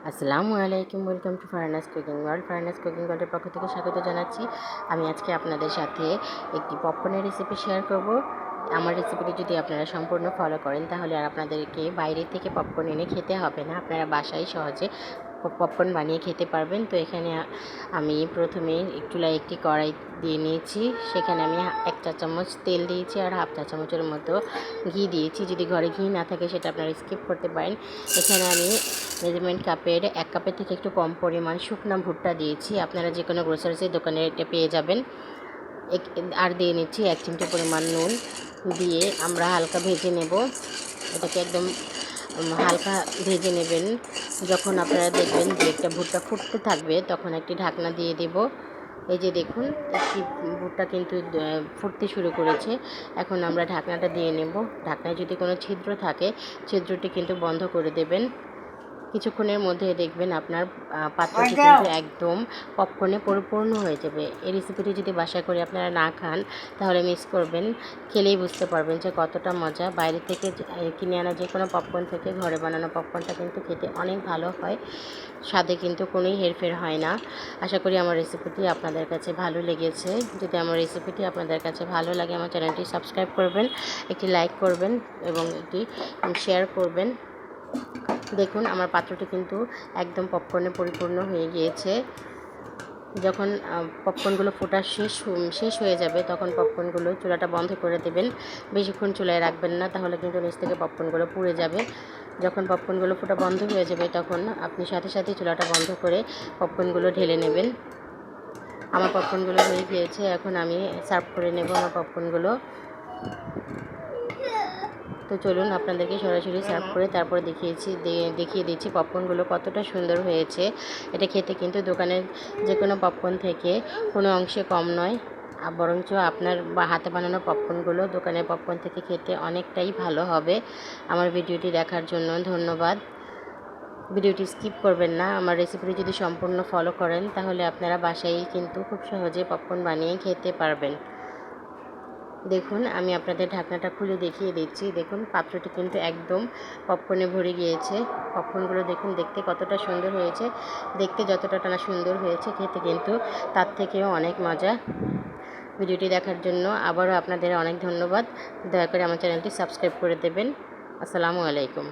আসসালামু আলাইকুম, welcome to Farhana's cooking world. Farhana's cooking ওয়ার্ল্ডের পক্ষ থেকে স্বাগত জানাচ্ছি। আমি আজকে আপনাদের সাথে একটি পপকর্নের রেসিপি শেয়ার করব। আমার রেসিপিটি যদি আপনারা সম্পূর্ণ ফলো করেন তাহলে আর আপনাদেরকে বাইরে থেকে পপকর্ন এনে খেতে হবে না, আপনারা বাসায় সহজে পপকর্ন বানিয়ে খেতে পারবেন। তো এখানে আমি প্রথমে চুলায় একটি কড়াই দিয়ে নিয়েছি, সেখানে আমি 1 চা চামচ তেল দিয়েছি আর হাফ চা চামচের মতো ঘি দিয়েছি। যদি ঘরে ঘি না থাকে সেটা আপনারা স্কিপ করতে পারেন। এখানে আমি মেজারমেন্ট কাপের 1 কাপের থেকে একটু কম পরিমাণ শুকনো ভুট্টা দিয়েছি, আপনারা যে কোনো গ্রোসারিসের দোকানে এটা পেয়ে যাবেন। আর দিয়ে নিচ্ছি 1 চিমটি পরিমাণ নুন, দিয়ে আমরা হালকা ভেজে নেব। এটাকে একদম হালকা ভেজে নেবেন। যখন আপনারা দেখবেন যে একটা ভুট্টা ফুটতে থাকবে তখন একটি ঢাকনা দিয়ে দেব। এই যে দেখুন, একটি ভুট্টা কিন্তু ফুটতে শুরু করেছে। এখন আমরা ঢাকনাটা দিয়ে নেব। ঢাকনায় যদি কোনো ছিদ্র থাকে ছিদ্রটি কিন্তু বন্ধ করে দেবেন। কিছুক্ষণের মধ্যে দেখবেন আপনার পাত্রটি কিন্তু একদম পপকর্নে পরিপূর্ণ হয়ে যাবে। এই রেসিপিটি যদি বাসায় করে আপনারা না খান তাহলে মিস করবেন, খেলেই বুঝতে পারবেন যে কতটা মজা। বাইরে থেকে কিনে আনা যে কোনো পপকর্ন থেকে ঘরে বানানো পপকর্নটা কিন্তু খেতে অনেক ভালো হয়, স্বাদে কিন্তু কোনোই হেরফের হয় না। আশা করি আমার রেসিপিটি আপনাদের কাছে ভালো লেগেছে। যদি আমার রেসিপিটি আপনাদের কাছে ভালো লাগে আমার চ্যানেলটি সাবস্ক্রাইব করবেন, একটি লাইক করবেন এবং একটি শেয়ার করবেন। দেখুন আমার পাত্রটি কিন্তু একদম পপকর্নে পরিপূর্ণ হয়ে গিয়েছে। যখন পপকর্নগুলো ফোটা শেষ হয়ে যাবে তখন পপকর্নগুলো চুলাটা বন্ধ করে দেবেন। বেশিক্ষণ চুলায় রাখবেন না, তাহলে কিন্তু নিচ থেকে পপকর্নগুলো পুড়ে যাবে। যখন পপকর্নগুলো ফোটা বন্ধ হয়ে যাবে তখন আপনি সাথে সাথে চুলাটা বন্ধ করে পপকর্নগুলো ঢেলে নেবেন। আমার পপকর্নগুলো হয়ে গিয়েছে, এখন আমি সার্ভ করে নেব আমার পপকর্নগুলো। তো চলুন আপনাদেরকে সরাসরি সার্ভ করে তারপরে দেখিয়ে দিচ্ছি পপকর্নগুলো কতটা সুন্দর হয়েছে। এটা খেতে কিন্তু দোকানের যে কোনো পপকর্ন থেকে কোনো অংশে কম নয়, বরঞ্চ আপনার হাতে বানানো পপকর্নগুলো দোকানের পপকর্ন থেকে খেতে অনেকটাই ভালো হবে। আমার ভিডিওটি দেখার জন্য ধন্যবাদ। ভিডিওটি স্কিপ করবেন না। আমার রেসিপিটি যদি সম্পূর্ণ ফলো করেন তাহলে আপনারা বাসায় কিন্তু খুব সহজে পপকর্ন বানিয়ে খেতে পারবেন। দেখুন আমি আপনাদের ঢাকনাটা খুলে দেখিয়ে দিচ্ছি। দেখুন পাত্রটি কিন্তু একদম পপকর্নে ভরে গিয়েছে। পপকর্নগুলো দেখুন দেখতে কতটা সুন্দর হয়েছে। দেখতে যতটা না সুন্দর হয়েছে খেতে কিন্তু তার থেকেও অনেক মজা। ভিডিওটি দেখার জন্য আবারও আপনাদের অনেক ধন্যবাদ। দয়া করে আমার চ্যানেলটি সাবস্ক্রাইব করে দেবেন। আসসালামু আলাইকুম।